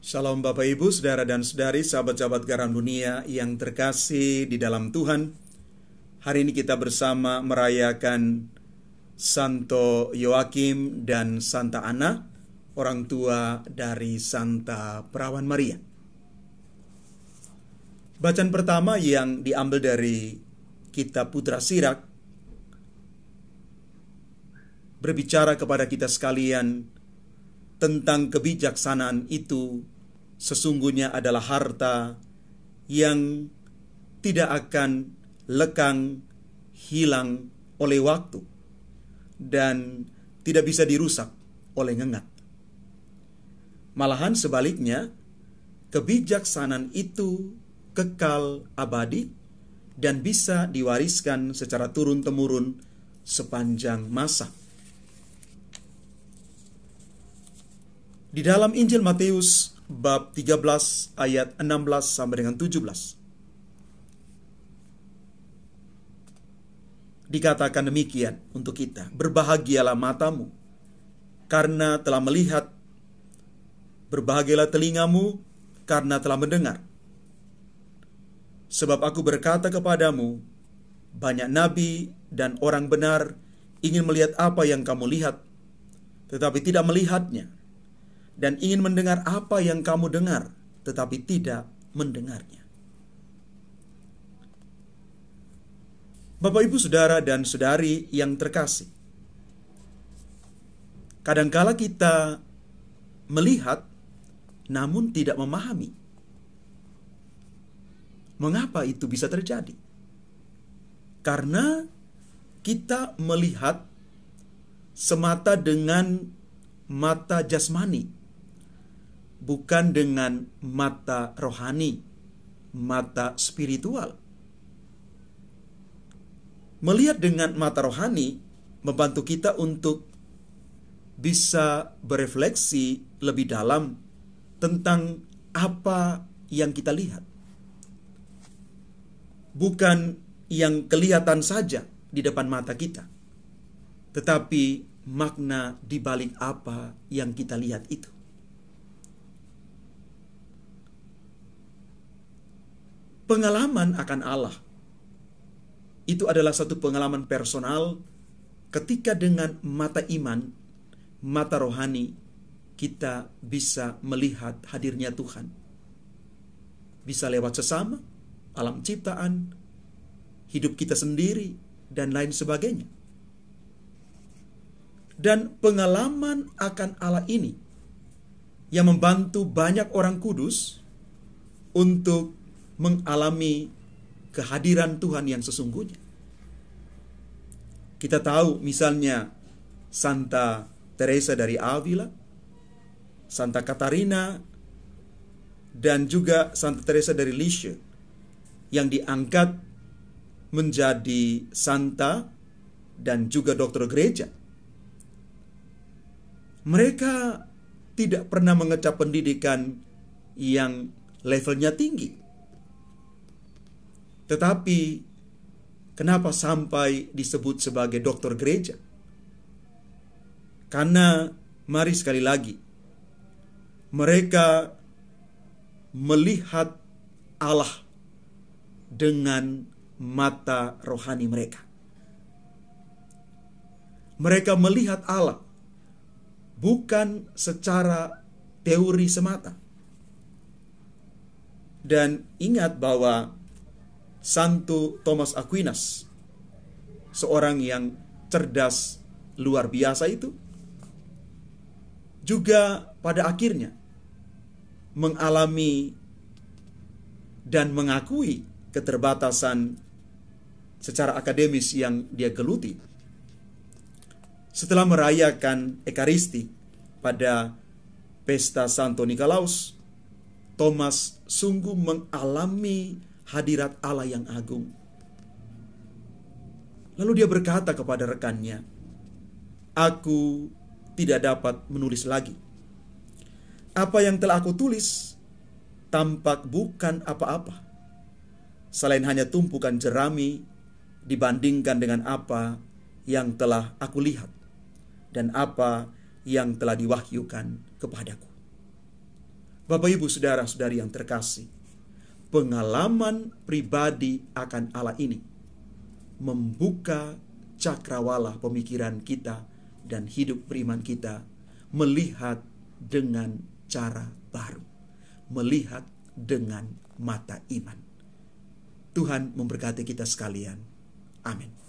Shalom Bapak Ibu, Saudara dan Saudari, sahabat-sahabat garam dunia yang terkasih di dalam Tuhan. Hari ini kita bersama merayakan Santo Yoakim dan Santa Ana, orang tua dari Santa Perawan Maria. Bacaan pertama yang diambil dari Kitab Putra Sirak berbicara kepada kita sekalian tentang kebijaksanaan itu sesungguhnya adalah harta yang tidak akan lekang, hilang oleh waktu, dan tidak bisa dirusak oleh ngengat. Malahan sebaliknya, kebijaksanaan itu kekal abadi dan bisa diwariskan secara turun-temurun sepanjang masa. Di dalam Injil Matius bab 13 ayat 16 sampai dengan 17. Dikatakan demikian untuk kita, berbahagialah matamu karena telah melihat, berbahagialah telingamu karena telah mendengar. Sebab aku berkata kepadamu, banyak nabi dan orang benar ingin melihat apa yang kamu lihat, tetapi tidak melihatnya, dan ingin mendengar apa yang kamu dengar, tetapi tidak mendengarnya. Bapak, Ibu, Saudara, dan Saudari yang terkasih, kadangkala kita melihat namun tidak memahami. Mengapa itu bisa terjadi? Karena kita melihat semata dengan mata jasmani, bukan dengan mata rohani, mata spiritual. Melihat dengan mata rohani membantu kita untuk bisa berefleksi lebih dalam tentang apa yang kita lihat. Bukan yang kelihatan saja di depan mata kita, tetapi makna di balik apa yang kita lihat itu. Pengalaman akan Allah itu adalah satu pengalaman personal ketika dengan mata iman, mata rohani, kita bisa melihat hadirnya Tuhan. Bisa lewat sesama, alam ciptaan, hidup kita sendiri, dan lain sebagainya. Dan pengalaman akan Allah ini yang membantu banyak orang kudus untuk mengalami kehadiran Tuhan yang sesungguhnya. Kita tahu misalnya Santa Teresa dari Avila, Santa Katarina, dan juga Santa Teresa dari Lisieux yang diangkat menjadi santa dan juga dokter gereja. Mereka tidak pernah mengecap pendidikan yang levelnya tinggi. Tetapi kenapa sampai disebut sebagai dokter gereja? Karena mari sekali lagi, mereka melihat Allah dengan mata rohani mereka. Mereka melihat Allah bukan secara teori semata. Dan ingat bahwa Santo Thomas Aquinas, seorang yang cerdas luar biasa itu, juga pada akhirnya mengalami dan mengakui keterbatasan secara akademis yang dia geluti. Setelah merayakan Ekaristi pada pesta Santo Nikolaus, Thomas sungguh mengalami hadirat Allah yang agung. Lalu dia berkata kepada rekannya, "Aku tidak dapat menulis lagi. Apa yang telah aku tulis tampak bukan apa-apa, selain hanya tumpukan jerami dibandingkan dengan apa yang telah aku lihat dan apa yang telah diwahyukan kepadaku." Bapak, Ibu, saudara-saudari yang terkasih, pengalaman pribadi akan Allah ini membuka cakrawala pemikiran kita dan hidup beriman kita, melihat dengan cara baru, melihat dengan mata iman. Tuhan memberkati kita sekalian. Amin.